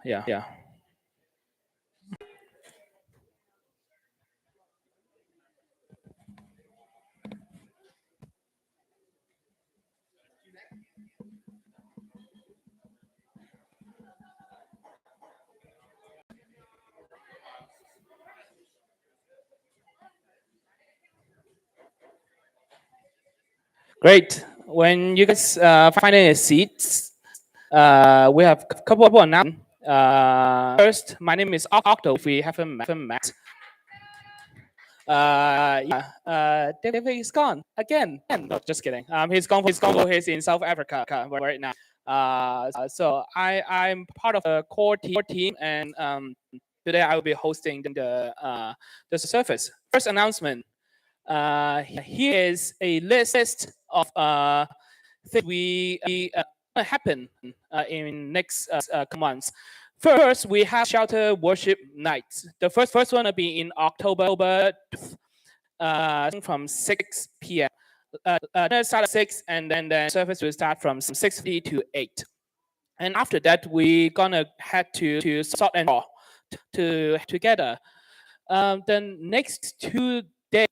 Yeah. Great. When you guys find any seats, we have a couple of announcements. First, my name is Octo. If we haven't met, yeah, David is gone again. No, just kidding. He's gone. He's in South Africa right now. So I'm part of the core team, and today I will be hosting the service. First announcement. Here is a list of things we happen in next months. First, we have shelter worship nights. The first one will be in October, from 6 p.m. Start at 6, and then service will start from 6:30 to 8. And after that, we're gonna head to Salt and Raw together. The next 2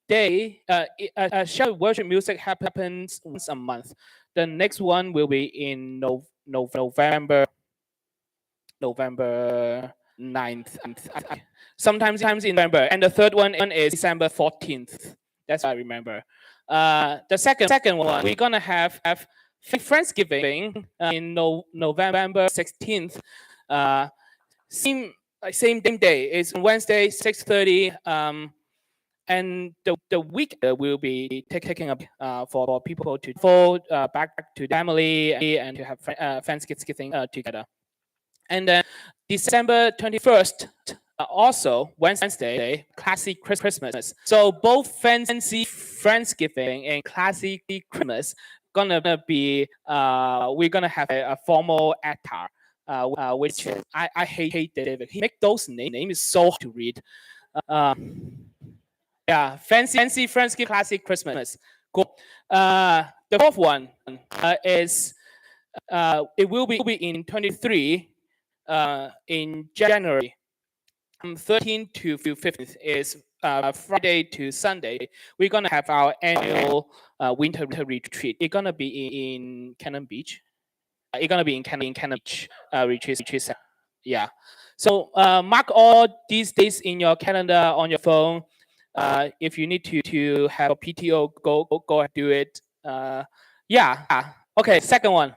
day, shelter worship music happens once a month. The next one will be in November 9th. Sometimes in November. And the third one is December 14th. That's what I remember. The second one, we're gonna have Friendsgiving in November 16th. Same day. It's Wednesday, 6:30. And the week will be taking up for people to fall back to family and to have Thanksgiving together. And then December 21st, also Wednesday, classic Christmas. So both fancy Friendsgiving and classic Christmas gonna be we're gonna have a formal attire. Which I hate David. He make those names so hard to read. Yeah, fancy Friendsgiving, classic Christmas. Cool. The fourth one is it will be in 23 in January. 13th to 15th is Friday to Sunday. We're gonna have our annual winter retreat. It's gonna be in Cannon Beach. It's gonna be in Cannon Beach retreat. Yeah. So mark all these days in your calendar on your phone. If you need to have a PTO, go ahead and do it. Yeah. Okay. Second one.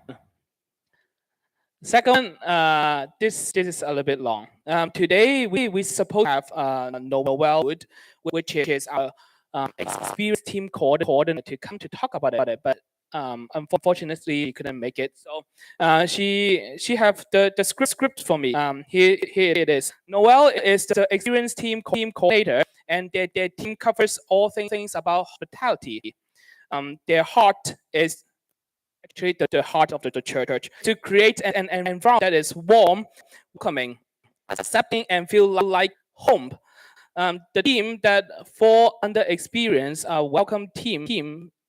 This is a little bit long. Today we supposed to have Noel Wood, which is our experienced team coordinator, to come to talk about it, but unfortunately, she couldn't make it. So she have the script for me. Here it is. Noel is the experienced team coordinator, and their team covers all things about hospitality. Their heart is actually the heart of the church, to create an environment that is warm, welcoming, accepting, and feel like home. The team that fall under experience welcome team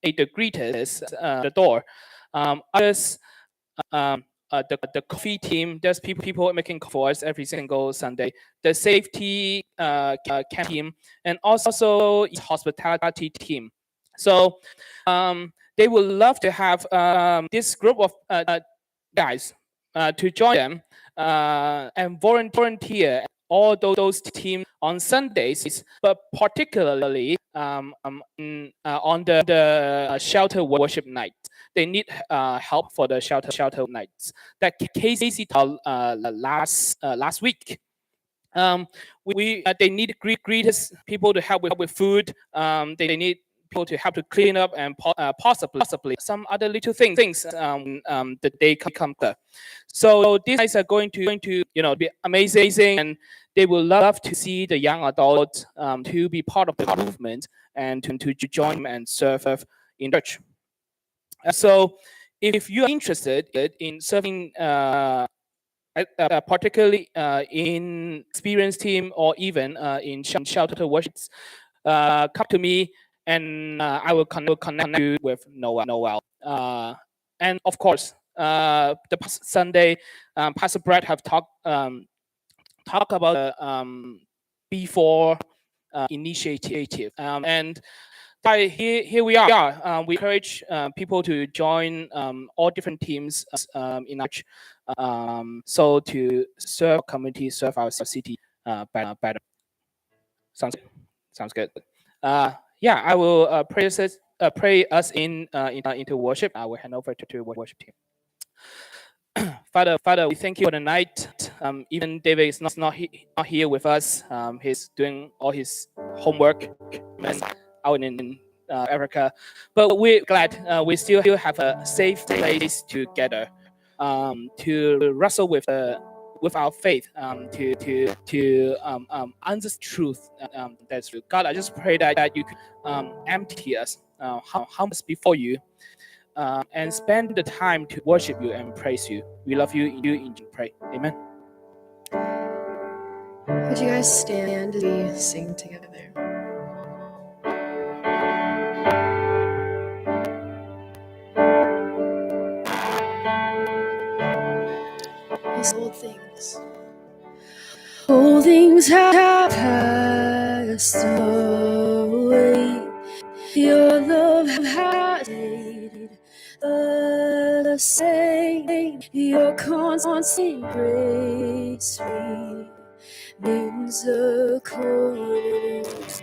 the greeters the door. Others, the coffee team. There's people making coffee for us every single Sunday. The safety camp team, and also hospitality team. So they would love to have this group of guys to join them and volunteer all those teams on Sundays, but particularly on the shelter worship night. They need help for the shelter nights. That Casey told last week. They need greeters, people to help with food. They need people to help to clean up, and possibly some other little things that they come to. So these guys are going to be amazing, and they will love to see the young adults to be part of the movement and to join and serve in church. So if you are interested in serving particularly in experienced team or even in shelter worships, come to me, and I will connect you with Noel. And of course, the past Sunday, Pastor Brett have talked talk about the before initiative. And here we are. We encourage people to join all different teams in our church, so to serve our community, serve our city better. Sounds good. Yeah, I will pray us into worship. I will hand over to worship team. Father, we thank you for the night. Even David is not here with us. He's doing all his homework and out in Africa. But we're glad we still have a safe place together to wrestle with our faith, to answer truth. That's true. God, I just pray that you could empty us, humble us before you, and spend the time to worship you and praise you. We love you in pray. Amen. Would you guys stand as we sing together? Old things have passed away. Your love has stayed the same. Your constant grace remains a cornerstone.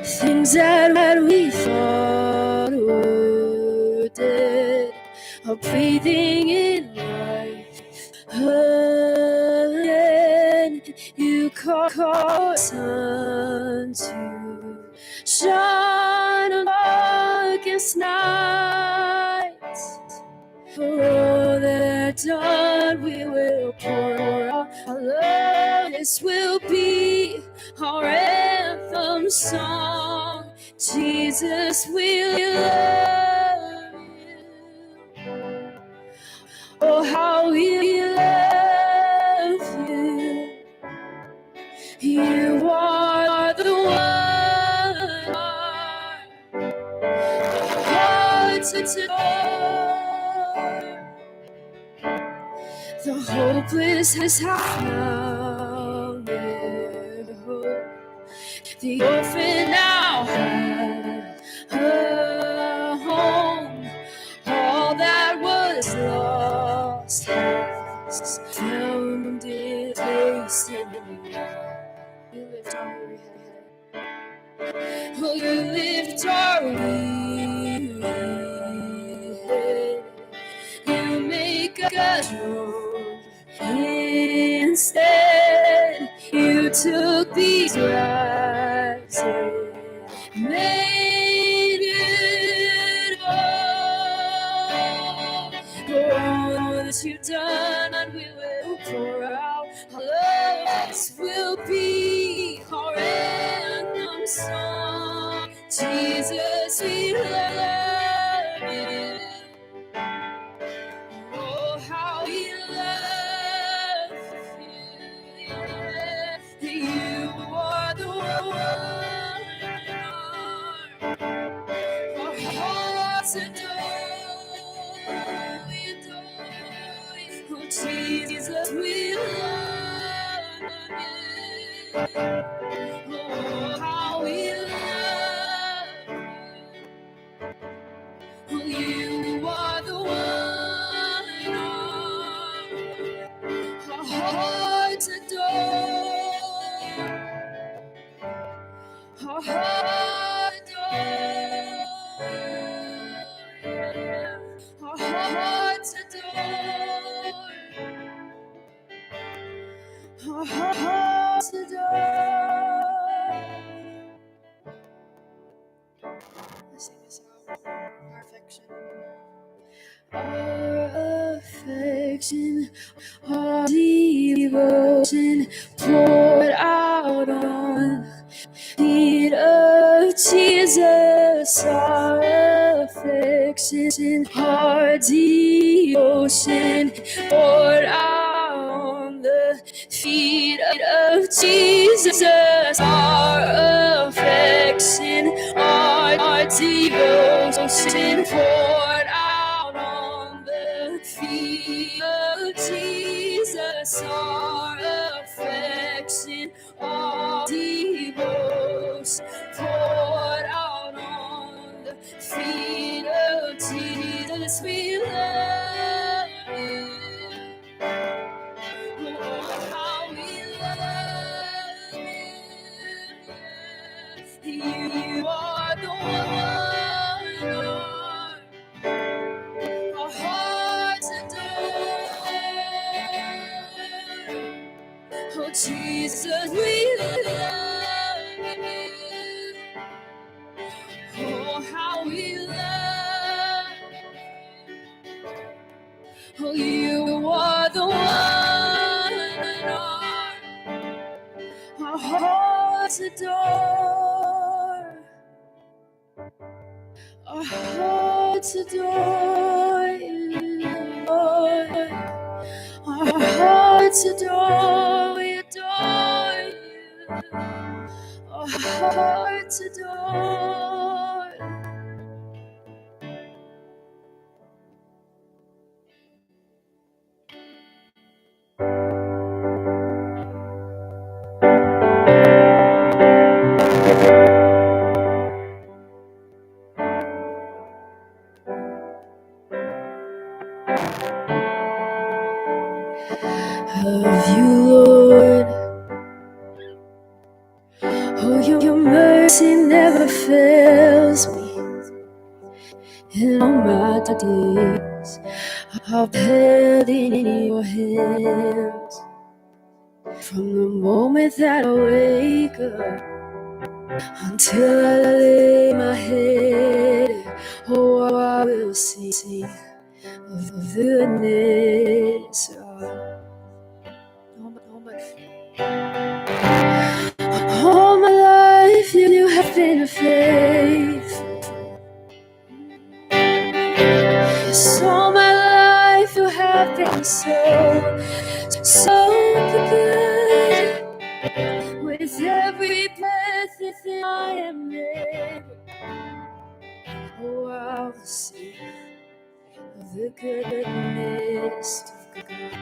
Things that we thought were dead are breathing in life again. You call your sun to shine on darkest nights. For all that done, we will pour out our love. This will be our anthem song. Jesus, we love you. Oh, how we love you. You are the one. Our hearts adore. The hopeless have found their hope. The orphan now has a home. All that was lost has found its place in you. You lift our head. Oh, you lift our weary head. You make us strong. Instead, you took these rags and made it all. For all that you've done, and we will pour out our love. This will be our anthem song. Jesus, we love you. Oh, how we love you. You are the one. Our hearts adore, we adore you. Oh, Jesus, we love you. Oh, how we love you. You are the one. Our hearts adore. Our hearts adore. Our hearts adore. Our hearts adore. Let's sing this out. Our affection. Our affection, our devotion poured out on feet of Jesus. Our affection, our devotion poured out on the feet of Jesus. Our affection, our devotion poured out on the feet of Jesus, our affection, all devotion poured out on the feet of Jesus. We love you. Oh, how we love you. You are the one our hearts adore. Oh, Jesus, we love you. Oh, how we love. Oh, you are the one our hearts adore. Our hearts adore you, Lord. Our hearts adore, we adore you. Our hearts adore. Love you, Lord. Oh, your mercy never fails me. In all my days, I've held in your hands. From the moment that I wake up until I lay my head, oh, I will sing of the goodness of all my life. You have been faithful. Yes, all my life you have been so good. With every breath that I am able, oh, I will sing of the goodness of God.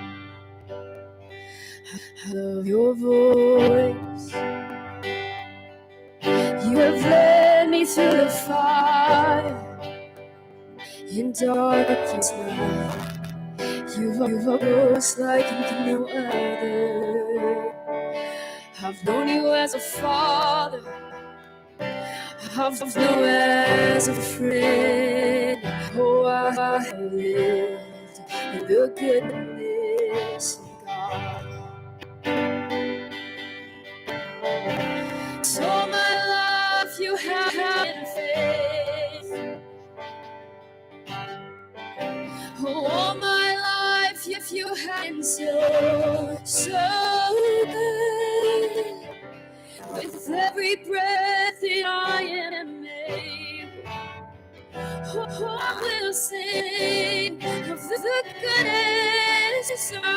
I love your voice. You have led me through the fire in darkest night. You've close like no other. I've known you as a father. I've known you as a friend. Oh, I have lived in the goodness of God. So my life you have been faithful. Oh, all my life you have been so good. With every breath that I am able, oh, I will sing of the goodness of God.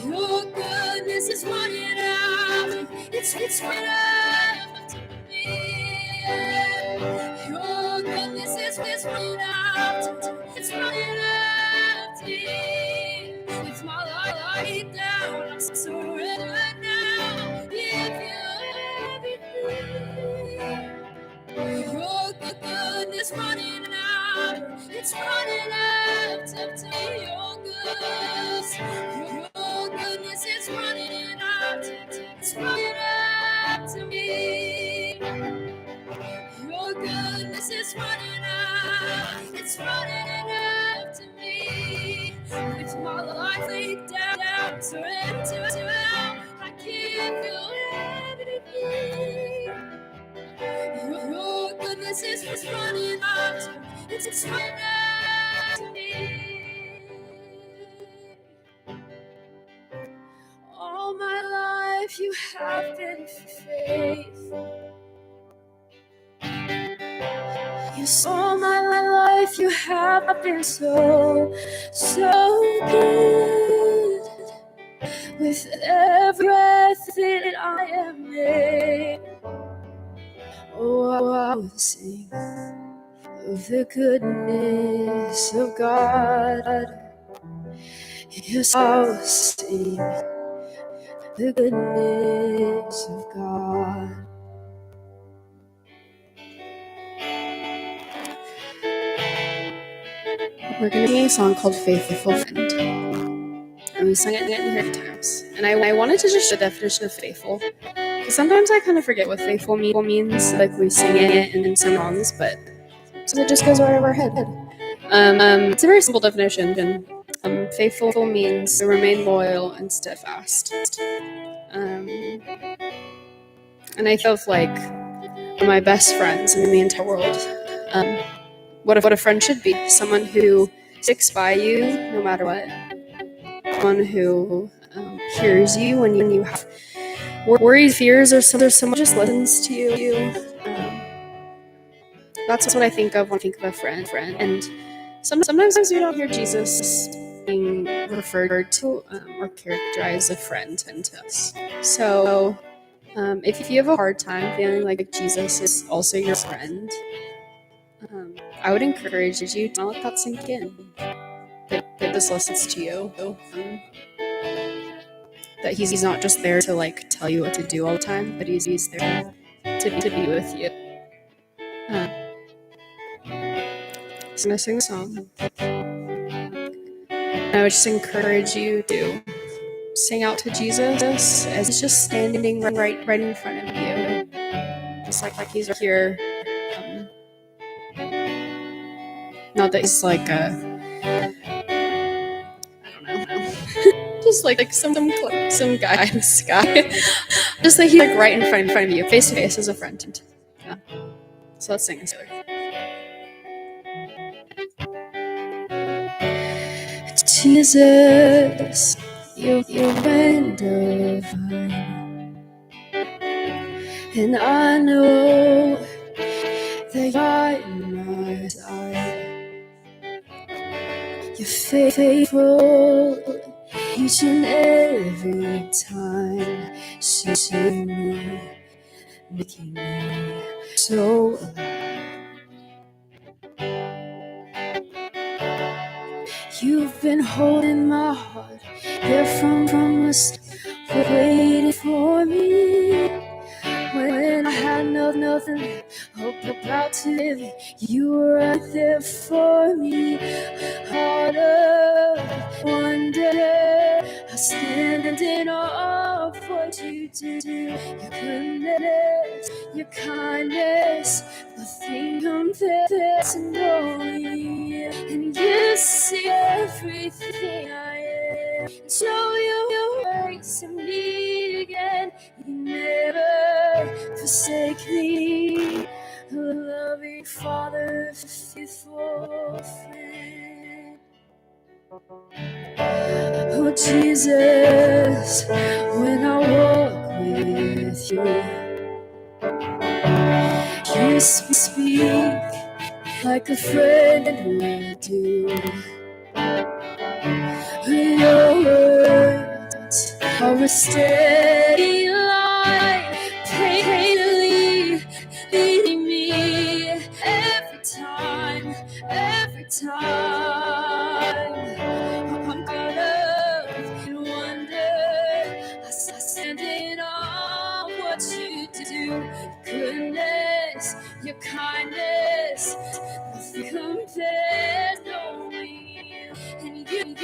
Your goodness is running out, it's running out to me. Your goodness is running out, it's running out to me. With my life laid down, I'm surrendered now. Give you everything. Your goodness running out, it's running out to me. Your goodness is running out, it's running out to me. Your goodness is running out, it's running out to me. With my life laid down, surrender now, I give you everything. Your goodness is running out, it's running out to me. All my life you have been faithful. Yes, all my life you have been so good. With every breath that I am made, oh, I will sing of the goodness goodness of God. Yes, I'll sing the goodness of God. We're going to sing a song called Faithful Friend. And we sung it here 3 times. And I wanted to just show the definition of faithful. Because sometimes I kind of forget what faithful means. Like we sing it in some songs, but so it just goes right over our head. It's a very simple definition. Faithful means to remain loyal and steadfast. And I felt like my best friends in the entire world. What a friend should be. Someone who sticks by you no matter what. Someone who hears you when you have worries, fears, or someone just listens to you. That's what I think of when I think of a friend. And sometimes we don't hear Jesus being referred to or characterized as a friend to us. So if you have a hard time feeling like Jesus is also your friend, I would encourage you to not let that sink in. That this listens to you. That he's not just there to like tell you what to do all the time, but he's there to be with you. So I'm gonna sing a song. I would just encourage you to sing out to Jesus as he's just standing right in front of you, just like he's here. Not that he's like I don't know, just like some guy in the sky. Just like he's like right in front of you, face to face as a friend. Yeah. So let's sing this together. Jesus, you're friend divine, and I know that you're my side. You're faithful each and every time. See me, making me so alive. You've been holding my heart here from the start, waiting for me. When I had nothing, hope about to live, you were right there for me. Heart of wonder, I stand in awe of what you do. Your goodness, your kindness, nothing compares to knowing. And you see everything I am. Show your grace in me again. You never forsake me. Loving Father, faithful friend. Oh Jesus, when I walk with you, you speak like a friend would do. Your words are a steady line, painfully leading me every time. I'm caught up in wonder. I stand in awe of what you do. Goodness, your kindness, nothing compares, no way. And you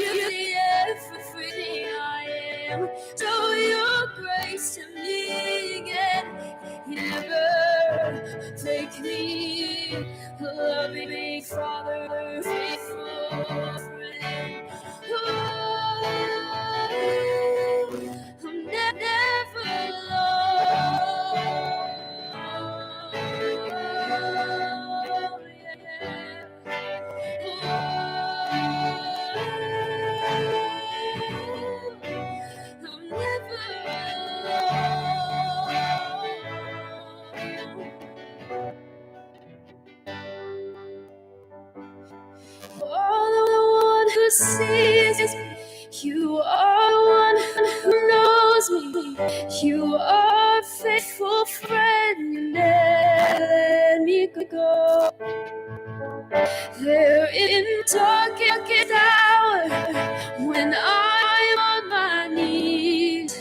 everything I am. Show your grace to me again. You never take me. Loving me, Father, faithful friend. Oh, I'm never alone. Oh, I'm never alone. You are the one who sees me. You are the one who knows me. You are a faithful friend. You never let me go. There in the darkest hour, when I'm on my knees,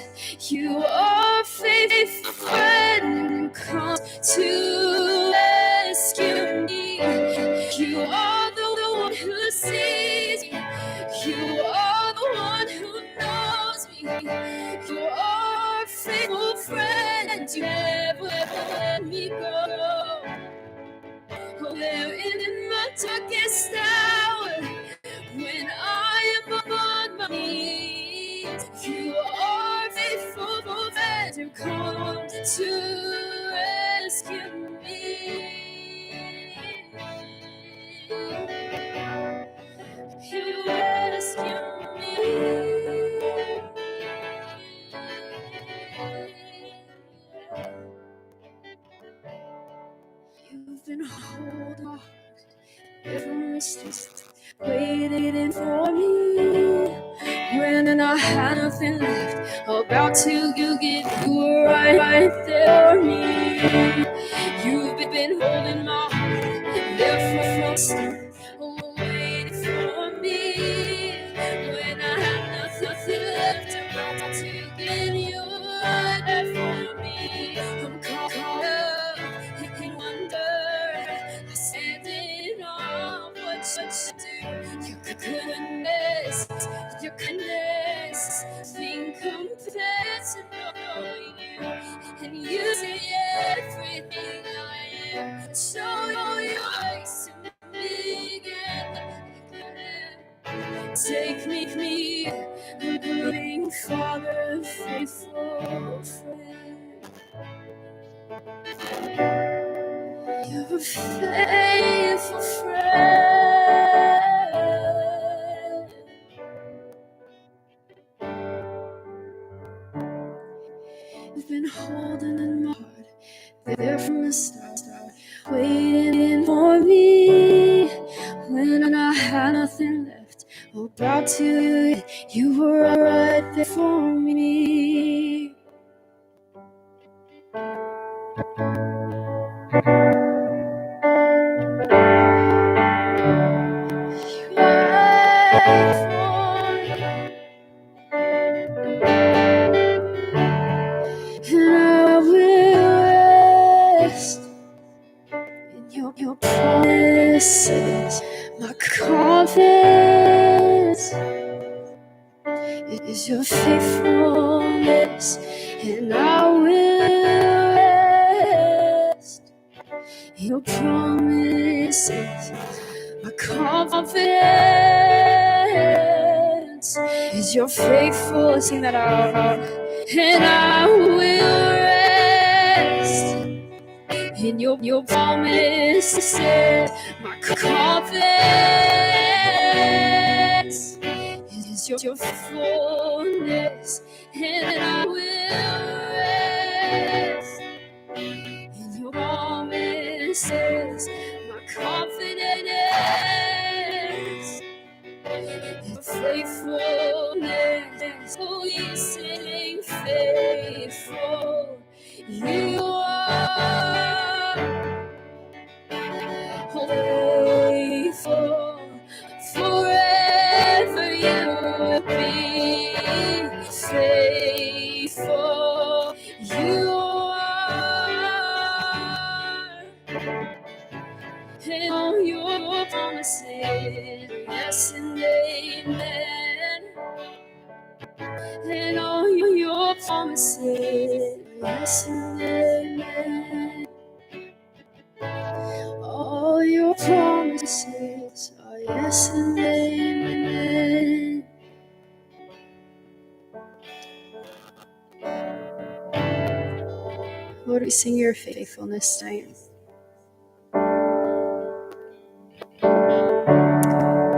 you are a faithful friend who comes to rescue me. You are the one who sees me. You are the one who knows me. You are a faithful friend. You never let me go. Oh, there in my darkest hour, when I am on my knees, you are faithful friend who comes to rescue me. You rescue me. You've been holding my ever since, waiting for me. When I had nothing left, about to give, you were right there for me. You've been holding my heart, there from the start, waiting for me. When I had nothing left, about to give, you were right there for me. I'm caught up in wonder, standing on what you do. Your goodness, your kindness, nothing compares to knowing you. And you see everything I am. Show your grace to me again. Take me, loving Father, faithful friend. You're a faithful friend. You've been holding in my heart, there from the start, waiting for me. When I had nothing left, about to, you were right there for me. And I will rest in your promises. My confidence is your faithfulness, and I will rest in your promises. My confidence is your faithfulness. Sing that out. And I will rest in your promises. My confidence is your faithfulness, and I will rest in your promises. My confidence is your faithfulness. Oh, you sing faithful. You are faithful. Forever you will be faithful. You are, and all your promises, yes and amen. And all your promises, yes and amen. All your promises are yes and amen. Lord, we sing your faithfulness tonight.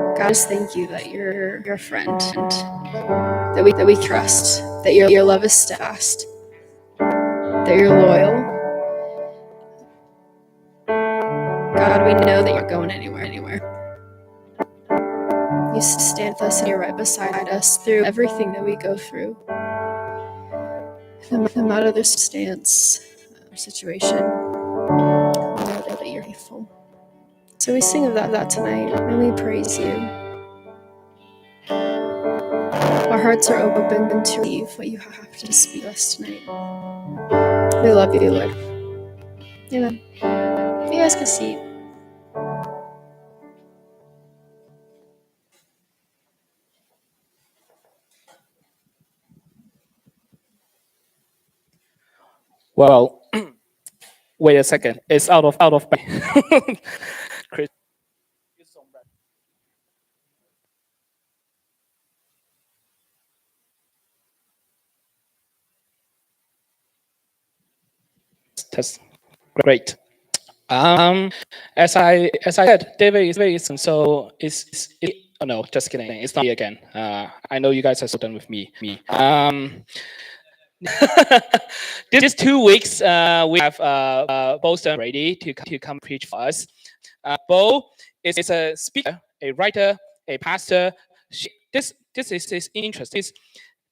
God, just thank you that you're your friend, and that we trust, that your love is steadfast, that you're loyal. God, we know that you're not going anywhere. You stand with us and you're right beside us through everything that we go through. No matter the stance or situation, we know that you're faithful. So we sing of that tonight, and we praise you. Our hearts are open to receive what you have to speak to us tonight. We love you, Lord. Amen. You guys can see. Well, wait a second. It's out of Chris. That's great. As I said, David is so oh no, just kidding. It's not me again. I know you guys are so done with me. These 2 weeks, we have Bo Stern-Brady to come preach for us. Bo is a speaker, a writer, a pastor. This is interesting. He's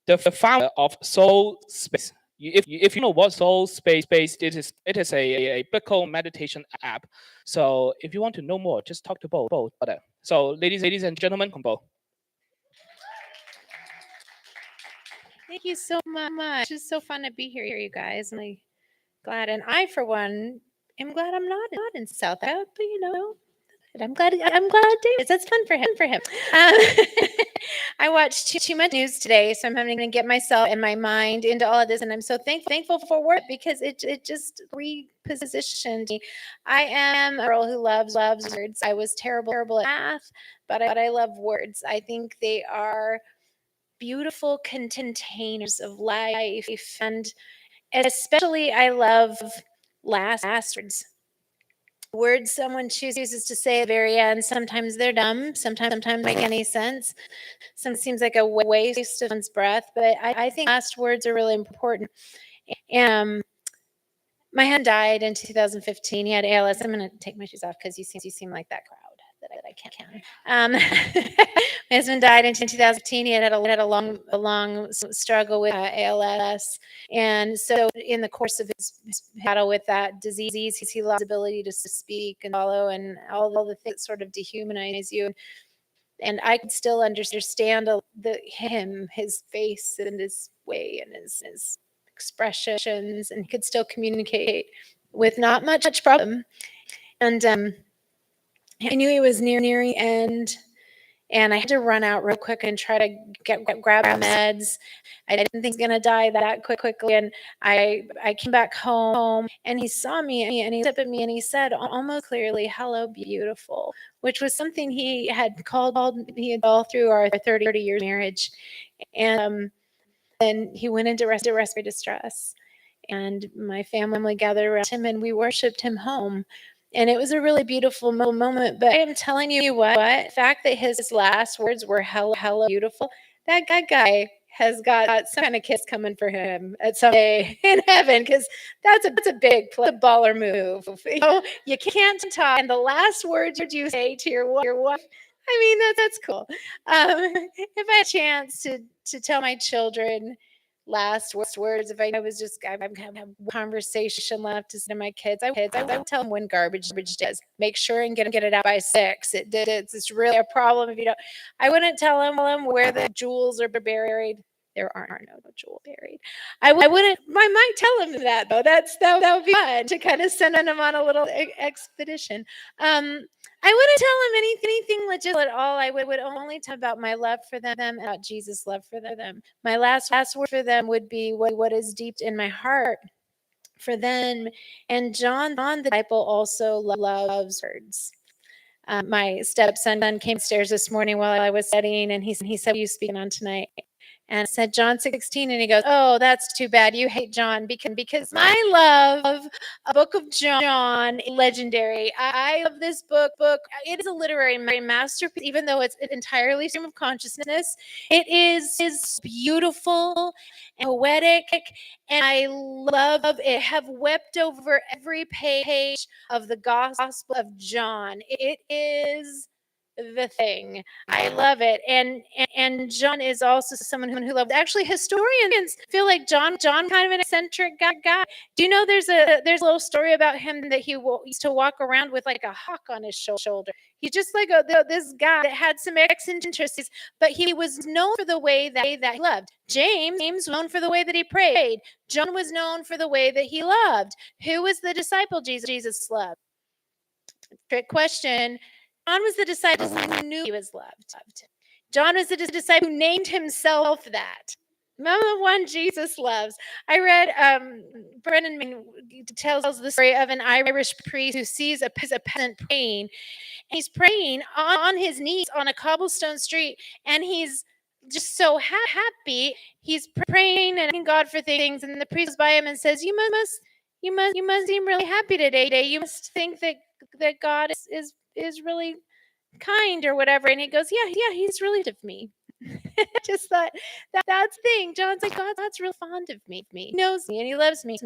the founder of Soul Space. If you know what Soul Space it is a biblical meditation app. So if you want to know more, just talk to Bo about it. So ladies and gentlemen, Bo. Thank you so much. It's so fun to be here, you guys. I'm really glad, and I, for one, am glad I'm not in South Africa. But I'm glad David. That's fun for him. I watched too much news today, so I'm having to get myself and my mind into all of this, and I'm so thankful for work because it just repositioned me. I am a girl who loves words. I was terrible at math, but I love words. I think they are beautiful containers of life, and especially I love last words. Words someone chooses to say at the very end. Sometimes they're dumb. Sometimes make any sense. Sometimes it seems like a waste of one's breath. But I think last words are really important. And my husband died in 2015. He had ALS. I'm going to take my shoes off because you seem like that crowd that I can. My husband died in 2015. He had a long struggle with ALS, and so in the course of his battle with that disease, he lost his ability to speak and follow, and all the things that sort of dehumanize you. And I could still understand him, his face and his way and his expressions, and he could still communicate with not much problem. And I knew he was nearing the end, and I had to run out real quick and try to grab meds. I didn't think he was gonna die that quickly, and I came back home, and he saw me, and he looked up at me, and he said almost clearly, "Hello, beautiful," which was something he had called me all through our 30 years marriage. And then he went into respiratory distress, and my family gathered around him, and we worshiped him home. And it was a really beautiful moment. But I am telling you what, the fact that his last words were hello, beautiful, that guy has got some kind of kiss coming for him at some day in heaven, because that's a big play, a baller move. You can't talk, and the last words you say to your wife, I mean, that's cool. If I had a chance to tell my children last words, if I was just I have conversation left to say to my kids, I would tell them when garbage day is. Make sure and get it out by 6. It's really a problem if you don't. I wouldn't tell them where the jewels are buried. There are no jewel buried. I wouldn't. I might tell them that though. That would be fun to kind of send them on a little expedition. I wouldn't tell them anything legit at all. I would only tell about my love for them and about Jesus' love for them. My last word for them would be what is deep in my heart for them. And John the disciple also loves words. My stepson came upstairs this morning while I was studying, and he said, "What are you speaking on tonight?" And I said, "John 16," and he goes, "Oh, that's too bad. You hate John because my love a book of John, legendary. I love this book. It is a literary masterpiece, even though it's entirely stream of consciousness. It is beautiful and poetic, and I love it. Have wept over every page of the Gospel of John. It is the thing. I love it. And John is also someone who loves. Actually, historians feel like John kind of an eccentric guy. Do you know there's a little story about him that he used to walk around with like a hawk on his shoulder. He's just like this guy that had some eccentricities, but he was known for the way that he loved. James was known for the way that he prayed. John was known for the way that he loved. Who was the disciple Jesus loved? Trick question. John was the disciple who knew he was loved. John was the disciple who named himself that. Remember the one Jesus loves. I read Brennan tells the story of an Irish priest who sees a peasant praying. And he's praying on his knees on a cobblestone street, and he's just so happy. He's praying and asking God for things, and the priest goes by him and says, "You must seem really happy today. You must think that God is really kind or whatever." And he goes, yeah, he's really fond of me. Just thought that's the thing. John's like, God's real fond of me. He knows me and he loves me.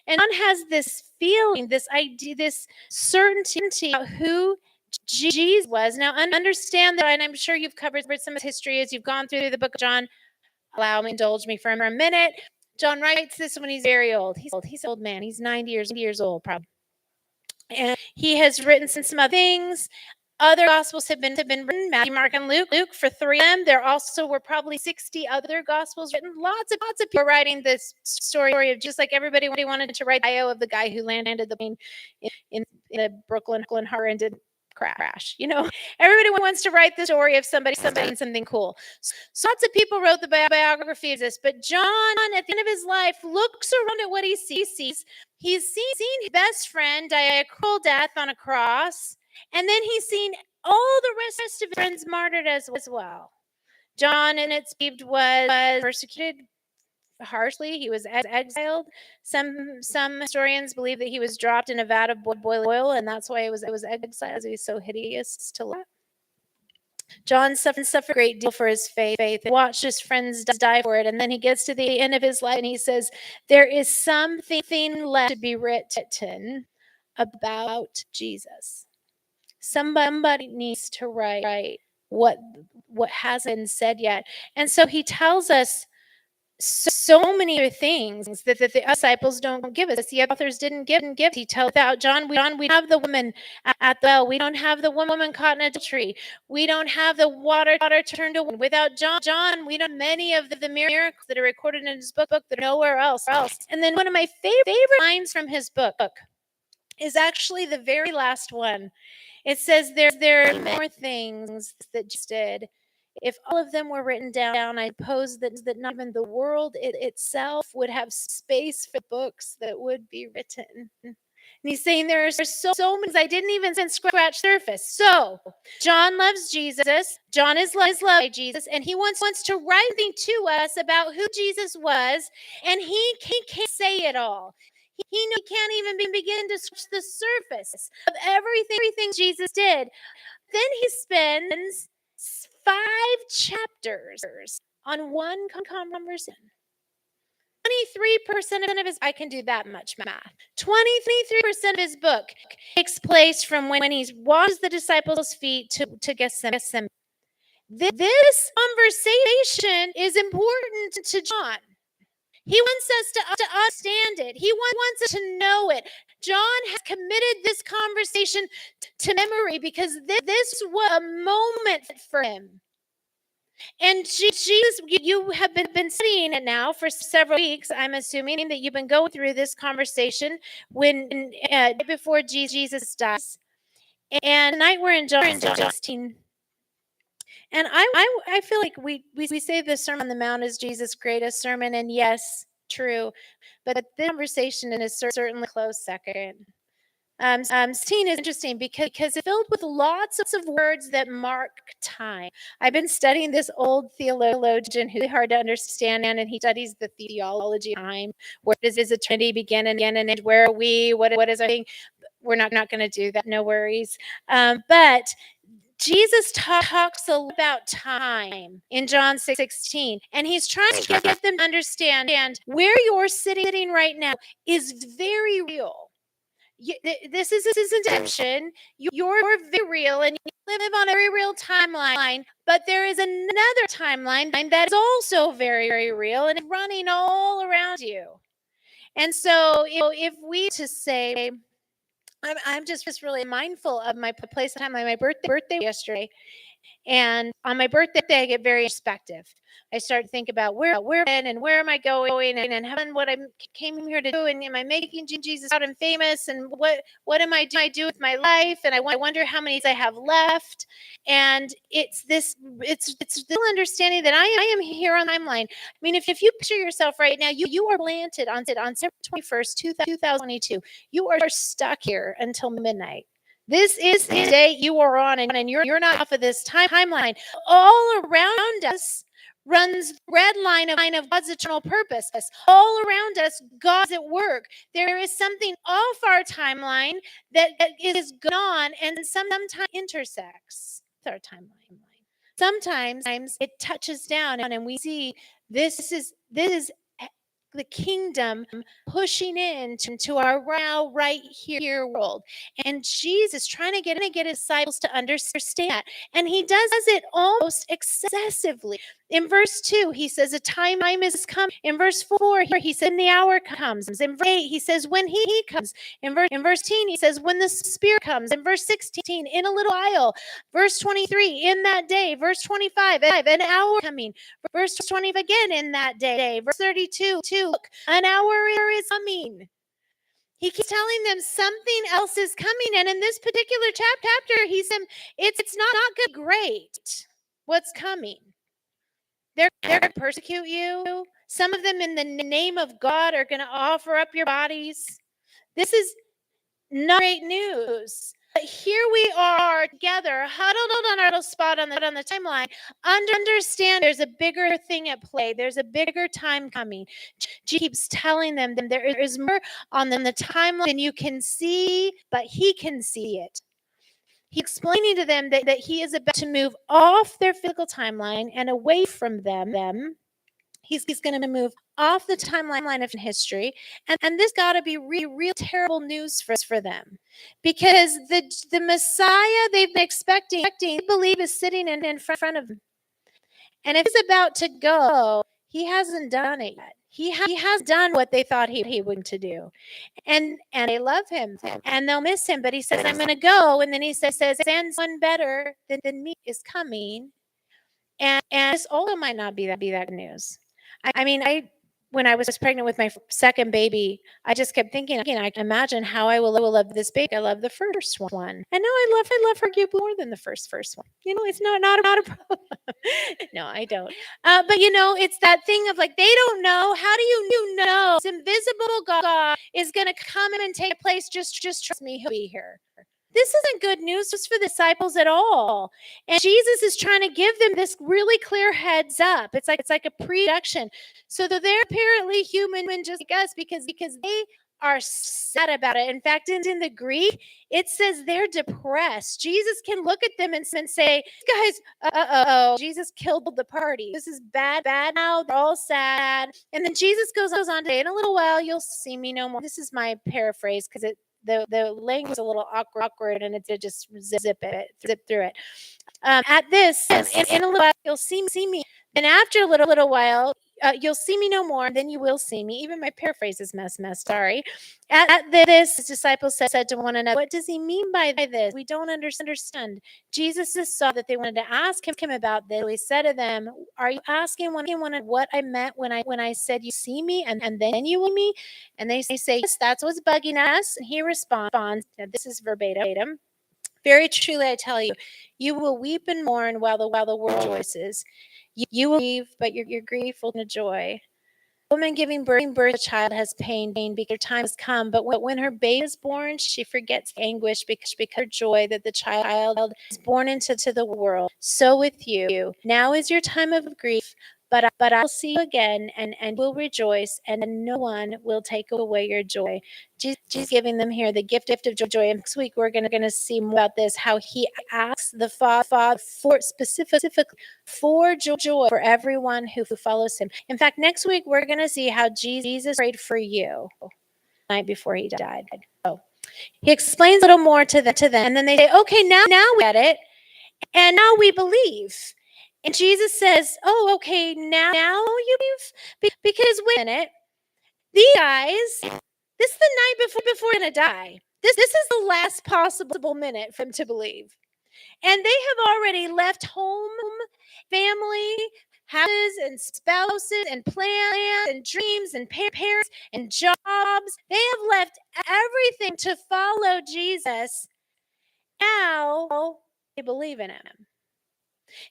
And John has this feeling, this idea, this certainty about who Jesus was. Now understand that, and I'm sure you've covered some of history as you've gone through the book of John. Indulge me for a minute. John writes this when he's very old. He's an old man. He's 90 years old, probably. And he has written some other things. Other gospels have been written, Matthew, Mark, and Luke. For 3 of them. There also were probably 60 other gospels written. Lots of people writing this story of just like everybody wanted to write the bio of the guy who landed the plane in the Brooklyn harbor and did crash. Everybody wants to write the story of somebody doing something cool. So lots of people wrote the biography of this, but John, at the end of his life, looks around at what he sees. He's seen his best friend die a cruel death on a cross, and then he's seen all the rest of his friends martyred as well. John, and it's believed, was persecuted harshly. He was exiled. Some historians believe that he was dropped in a vat of boiling oil, and that's why it was exiled. He was so hideous to look at. John suffered a great deal for his faith and watched his friends die for it. And then he gets to the end of his life and he says, there is something left to be written about Jesus. Somebody needs to write what hasn't been said yet. And so he tells us so many other things that the disciples don't give us. The authors didn't give. He tells without John, we have the woman at the well. We don't have the woman caught in adultery. We don't have the water turned to wine. Without John, we don't have many of the miracles that are recorded in his book that are nowhere else. And then one of my favorite lines from his book is actually the very last one. It says there are more things that Jesus did. If all of them were written down, I suppose that not even the world itself would have space for books that would be written. And he's saying there are so many. I didn't even scratch the surface. So John loves Jesus. John is loved by Jesus, and he wants to write something to us about who Jesus was, and he can't say it all. He can't even begin to scratch the surface of everything Jesus did. Then he spends 5 chapters on one conversation. 23% of his, I can do that much math. 23% of his book takes place from when he washes the disciples' feet to Gethsemane. This conversation is important to John. He wants us to understand it. He wants us to know it. John has committed this conversation to memory because this was a moment for him. And Jesus, you have been studying it now for several weeks. I'm assuming that you've been going through this conversation before Jesus dies. And tonight we're in John 16. And I feel like we say the Sermon on the Mount is Jesus' greatest sermon, and yes, true. But the conversation is certainly close second. 16 is interesting because it's filled with lots of words that mark time. I've been studying this old theologian who's hard to understand, and he studies the theology of time. Where does eternity begin and end? Where are we? What is our thing? We're not going to do that. No worries. But Jesus talks a lot about time in John 16, and he's trying to get them to understand where you're sitting right now is very real. This is redemption. You're very real and you live on a very real timeline, but there is another timeline that is also very, very real and running all around you. And so if we to say, I'm just really mindful of my place of time, like my birthday yesterday. And on my birthday, I get very introspective. I start to think about where and where am I going and having what I came here to do, and am I making Jesus out and famous, and what am I do with my life, and I wonder how many I have left. And it's still understanding that I am here on the timeline. I mean, if you picture yourself right now, you are planted on September 21st, 2022. You are stuck here until midnight. This is the day you are on, and you're not off of this timeline. All around us runs the red line of God's eternal purpose. All around us, God's at work. There is something off our timeline that is gone and sometimes intersects with our timeline. Sometimes it touches down, and we see this is the kingdom pushing into our now right here world. And Jesus trying to get his disciples to understand that. And he does it almost excessively. In verse 2, he says, a time is come. In verse 4, he said, when the hour comes. In verse 8, he says, when he comes. In verse 10, he says, when the Spirit comes. In verse 16, in a little while. Verse 23, in that day. Verse 25, an hour coming. Verse 20 again, in that day. Verse 32, look, an hour is coming. He keeps telling them something else is coming. And in this particular chapter, he said, it's not good, great what's coming. They're going to persecute you. Some of them in the name of God are going to offer up your bodies. This is not great news. But here we are together, huddled on our little spot on the timeline. Understand there's a bigger thing at play. There's a bigger time coming. Jesus keeps telling them there is more on the timeline than you can see, but he can see it. He's explaining to them that he is about to move off their physical timeline and away from them. He's going to move off the timeline of history. And this got to be real terrible news for them. Because the Messiah they've been expecting, they believe is sitting in front of them. And if he's about to go, he hasn't done it yet. He has done what they thought he would to do. And they love him and they'll miss him. But he says, I'm going to go. And then he says, and one better than me is coming. And this also might not be that news. I mean, when I was pregnant with my second baby, I just kept thinking, I can imagine how I will love this baby. I love the first one. And now I love her more than the first one. It's not a problem. No, I don't. But it's that thing of like, they don't know. How do you know this invisible God is going to come and take place? Just trust me, he'll be here. This isn't good news just for the disciples at all. And Jesus is trying to give them this really clear heads up. It's like a pre-production. So that they're apparently human just like us because they are sad about it. In fact, in the Greek, it says they're depressed. Jesus can look at them and say, guys, Jesus killed the party. This is bad now. They're all sad. And then Jesus goes on to say, in a little while, you'll see me no more. This is my paraphrase because the language is a little awkward and it just zip through it. At this, in a little while, you'll see me. And after a little while, you'll see me no more. Then you will see me. Even my paraphrase is messed. Sorry. At this, his disciples said to one another, what does he mean by this? We don't understand. Jesus saw that they wanted to ask him about this. So he said to them, are you asking one what I meant when I said you see me and then you will me? And they say, yes, that's what's bugging us. And he responds, this is verbatim. Very truly, I tell you, you will weep and mourn while the world rejoices. You will grieve, but your grief will be joy. A woman giving birth to a child has pain because her time has come, but when her baby is born, she forgets anguish because her joy that the child is born into the world. So with you, now is your time of grief, but I will see you again and will rejoice, and no one will take away your joy. Jesus giving them here the gift of joy. And next week we're going to see more about this, how he asks the Father for specifically for joy for everyone who follows him. In fact, next week we're going to see how Jesus prayed for you the night before he died. So He explains a little more to them, and then they say, okay, now we get it, and now we believe. And Jesus says, oh, okay, now you believe? Because wait a minute, these guys, this is the night before they're going to die. This is the last possible minute for them to believe. And they have already left home, family, houses, and spouses, and plans, and dreams, and parents, and jobs. They have left everything to follow Jesus. Now they believe in him.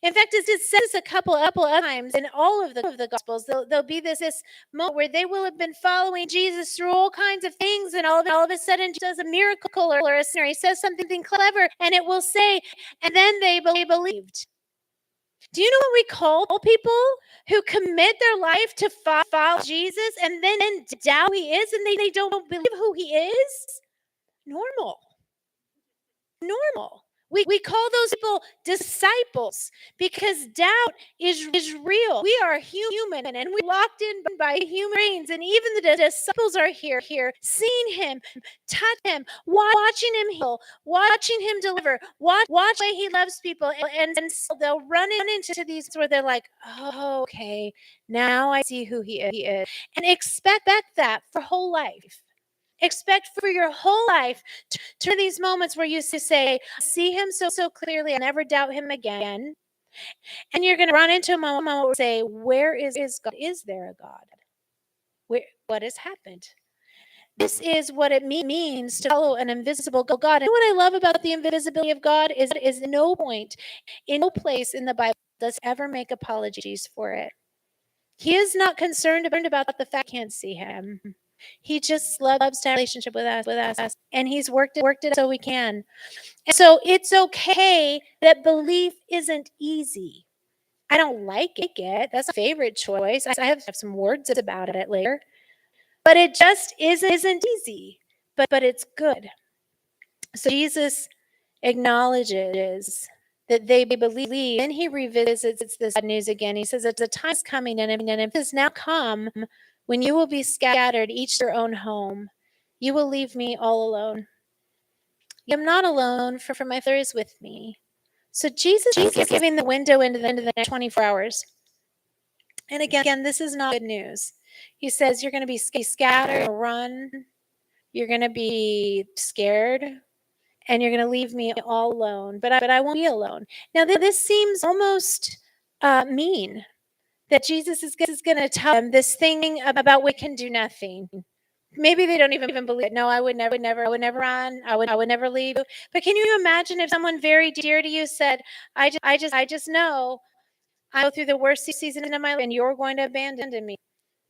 In fact, it says a couple of times in all of the Gospels, there'll be this moment where they will have been following Jesus through all kinds of things, and all of a sudden, he does a miracle or a sinner. He says something clever, and it will say, and then they believed. Do you know what we call people who commit their life to follow Jesus and then doubt who he is, and they don't believe who he is? Normal. We call those people disciples because doubt is real. We are human and we're locked in by human brains. And even the disciples are here, seeing him, touch him, watching him heal, watching him deliver, watch the way he loves people. And so they'll run into these where they're like, oh, okay, now I see who he is. And expect that for whole life. Expect for your whole life to these moments where you say, see him so clearly, I never doubt him again. And you're going to run into a moment where you say, where is God? Is there a God? What has happened? This is what it means to follow an invisible God. And what I love about the invisibility of God is no point, in no place in the Bible does ever make apologies for it. He is not concerned about the fact we can't see him. He just loves to have a relationship with us, and he's worked it so we can. And so it's okay that belief isn't easy. I don't like it. That's a favorite choice. I have some words about it later. But it just isn't easy. But it's good. So Jesus acknowledges that they believe, and he revisits this bad news again. He says, the time is coming, and it has now come, when you will be scattered, each to their own home. You will leave me all alone. I am not alone, for my Father is with me. So Jesus is giving the window into the next 24 hours. And again, this is not good news. He says, you're going to be scattered, run. You're going to be scared, and you're going to leave me all alone. But I won't be alone. Now, this seems almost mean, that Jesus is going to tell them this thing about we can do nothing. Maybe they don't even believe it. No, I would never run. I would never leave. But can you imagine if someone very dear to you said, I just know I go through the worst season of my life, and you're going to abandon me.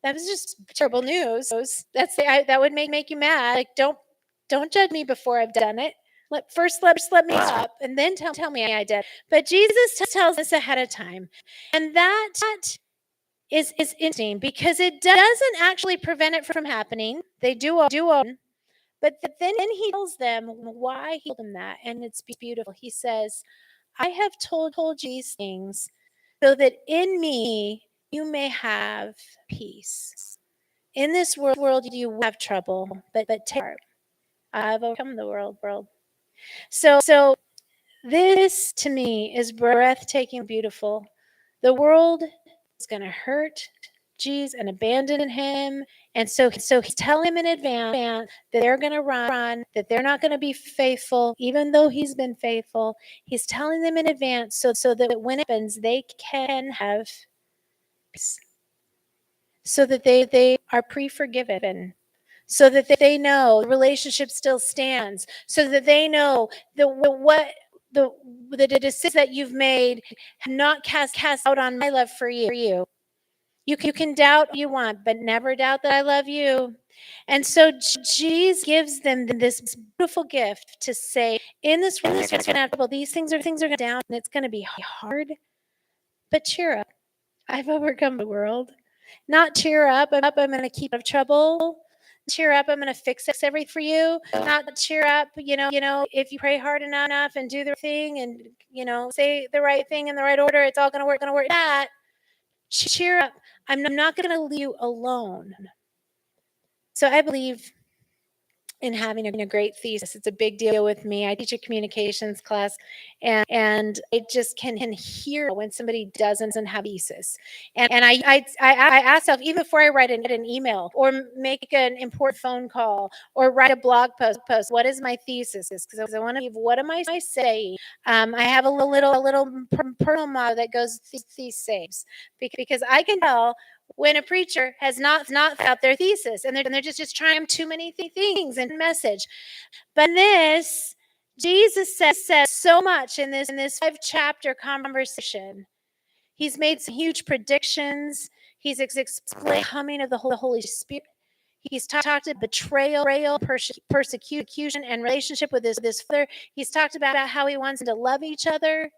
That was just terrible news. That would make you mad. Like, don't judge me before I've done it. First let me up, and then tell me I did. But Jesus tells us ahead of time, and that is interesting because it doesn't actually prevent it from happening. They do all, but then he tells them why he told them that, and it's beautiful. He says, I have told you these things so that in me you may have peace. In this world you will have trouble, but take heart. I've overcome the world. So this to me is breathtaking, beautiful. The world is going to hurt Jesus and abandon him. And so he's telling him in advance that they're going to run, that they're not going to be faithful, even though he's been faithful. He's telling them in advance so that when it happens, they can have peace. So that they are pre-forgiven. So that they know the relationship still stands. So that they know the decisions that you've made have not cast out on my love for you. You can doubt all you want, but never doubt that I love you. And so Jesus gives them this beautiful gift to say, in this world, you're going to have trouble. These things are going to down, and it's going to be hard. But cheer up. I've overcome the world. Not cheer up. I'm going to keep out of trouble. Cheer up. I'm going to fix everything for you. Not cheer up. If you pray hard enough and do the thing and say the right thing in the right order, it's all going to work. That. Cheer up. I'm not going to leave you alone. So I believe in having a great thesis. It's a big deal with me. I teach a communications class, and I just can hear when somebody doesn't have a thesis. And I ask myself, even before I write an email or make an important phone call or write a blog post, what is my thesis? Because I want to leave, what am I saying? I have a little personal motto that goes, "These saves," because I can tell when a preacher has not out their thesis and they're just trying too many things and message. But in this, Jesus says so much in this 5-chapter conversation. He's made some huge predictions. He's explained the coming of the Holy Spirit. He's talked about betrayal, persecution, and relationship with his Father. He's talked about how he wants them to love each other.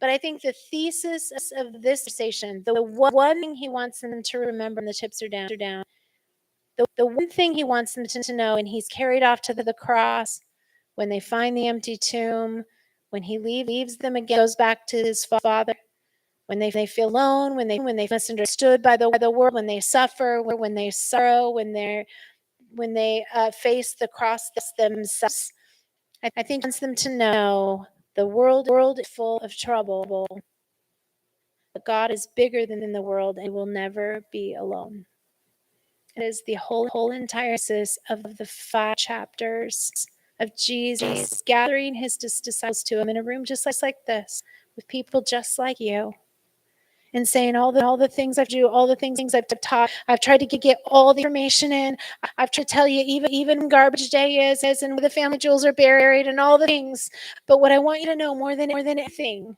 But I think the thesis of this conversation, the one thing he wants them to remember when the chips are down, the one thing he wants them to know, and he's carried off to the cross, when they find the empty tomb, when he leaves them again, goes back to his Father, when they feel alone, when they misunderstood by the world, when they suffer, when they sorrow, when they face the cross themselves. I think he wants them to know the world is full of trouble, but God is bigger than the world and will never be alone. It is the whole entire thesis of the 5 chapters of Jesus gathering his disciples to him in a room just like this, with people just like you, and saying all the things I've do, all the things I've taught. I've tried to get all the information in. I've tried to tell you even garbage day is and where the family jewels are buried and all the things. But what I want you to know more than anything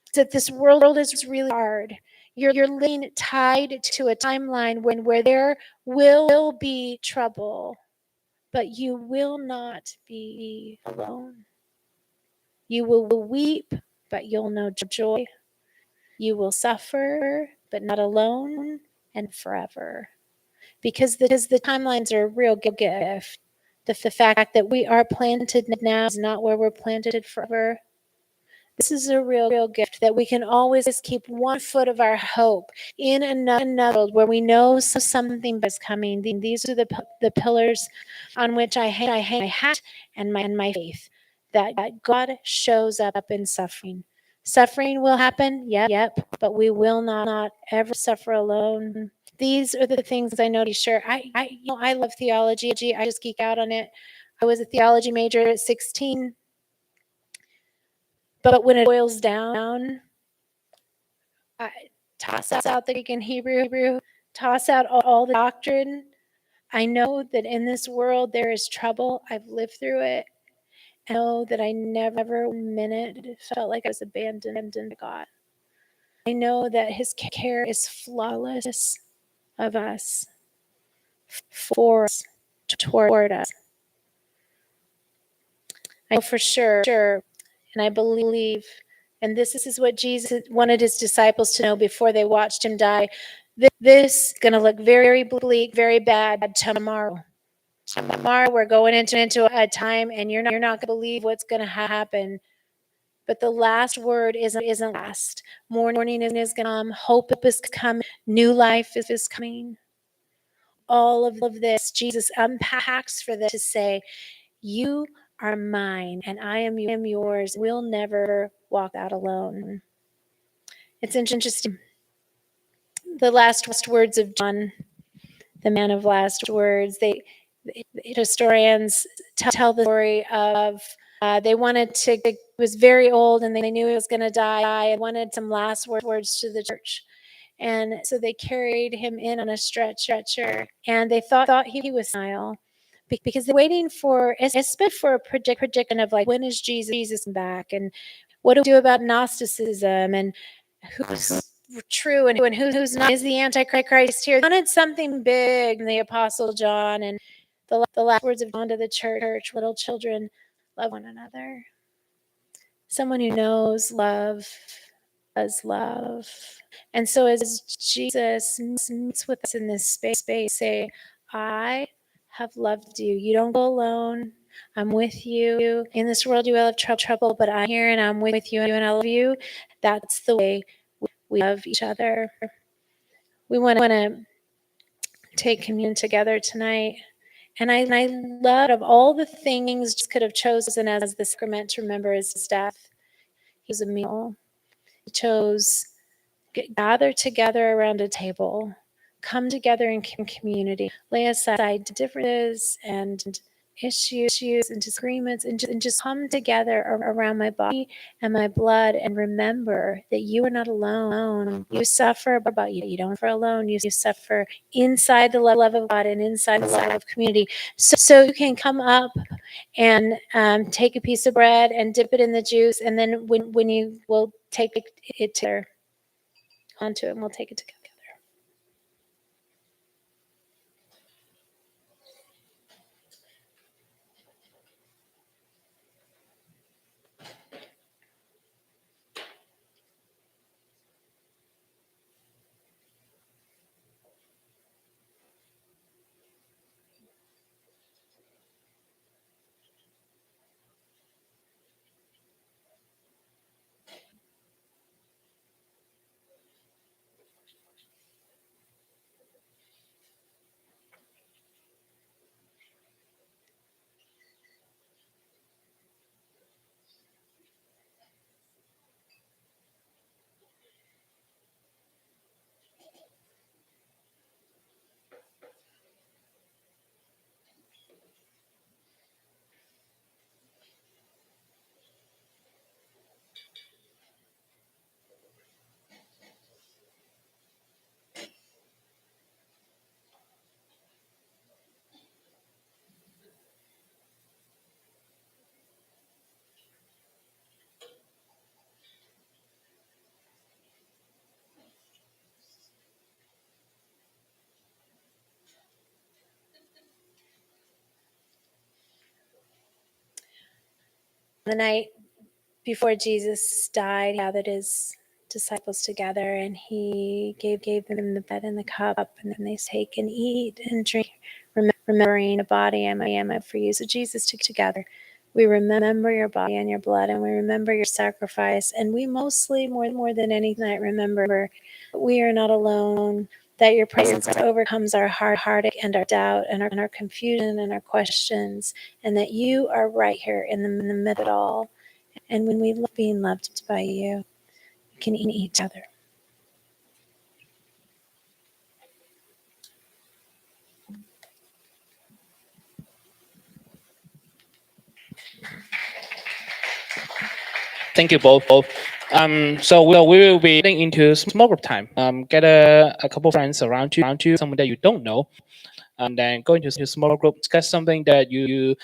is that this world is really hard. You're living tied to a timeline where there will be trouble, but you will not be alone. You will weep, but you'll know joy. You will suffer, but not alone and forever. Because the timelines are a real gift. The fact that we are planted now is not where we're planted forever. This is a real gift that we can always keep one foot of our hope in another world where we know something is coming. These are the pillars on which I hang my hat and my faith, that God shows up in suffering. Suffering will happen, yep, but we will not ever suffer alone. These are the things I know to be sure. I love theology. I just geek out on it. I was a theology major at 16. But when it boils down, I toss out the Greek and Hebrew, toss out all the doctrine. I know that in this world there is trouble. I've lived through it. I know that I never 1 minute felt like I was abandoned by God. I know that his care is flawless of us, for us, toward us. I know for sure, and I believe, and this is what Jesus wanted his disciples to know before they watched him die. This is going to look very bleak, very bad tomorrow. Tomorrow we're going into a time, and you're not going to believe what's going to happen. But the last word isn't last. Morning is going to come. Hope is coming. New life is coming. All of this, Jesus unpacks for this to say, you are mine and I am yours. We'll never walk out alone. It's interesting. The last words of John, the man of last words, the historians tell the story of they wanted to, he was very old and they knew he was going to die and wanted some last words to the church. And so they carried him in on a stretcher, and they thought he was senile because they're waiting for, especially for a prediction of like, when is Jesus back, and what do we do about Gnosticism, and who's true and who's not? Is the Antichrist here? They wanted something big, and the Apostle John, and the last words of John to the church: little children, love one another. Someone who knows love does love. And so as Jesus meets with us in this space, say, I have loved you. You don't go alone. I'm with you. In this world you will have trouble, but I'm here and I'm with you and I love you. That's the way we love each other. We want to take communion together tonight. And I love of all the things Jesus could have chosen as the sacrament to remember his death, he chose a meal. He chose gather together around a table, come together in community, lay aside differences and issues and disagreements, and just come together around my body and my blood and remember that you are not alone. You suffer, but you don't suffer alone. You suffer inside the love of God and inside the love of community. So you can come up and take a piece of bread and dip it in the juice, and then when you will take it to onto it, and we'll take it together. The night before Jesus died, he gathered his disciples together and he gave them the bread and the cup, and then they take and eat and drink, remembering the body and my for you. So Jesus took together. We remember your body and your blood, and we remember your sacrifice. And we mostly, more than anything, remember we are not alone, that your presence overcomes our heartache and our doubt and our confusion and our questions, and that you are right here in the middle of it all. And when we love being loved by you, we can eat each other. Thank you both. So we will be getting into small group time. Get a couple friends around you, someone that you don't know, and then go into small group, discuss something that you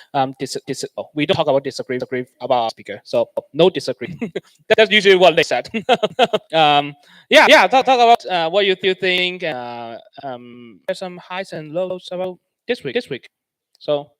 we don't talk about disagree about our speaker. So no disagree. That's usually what they said. Talk about what you think. There's some highs and lows about this week. So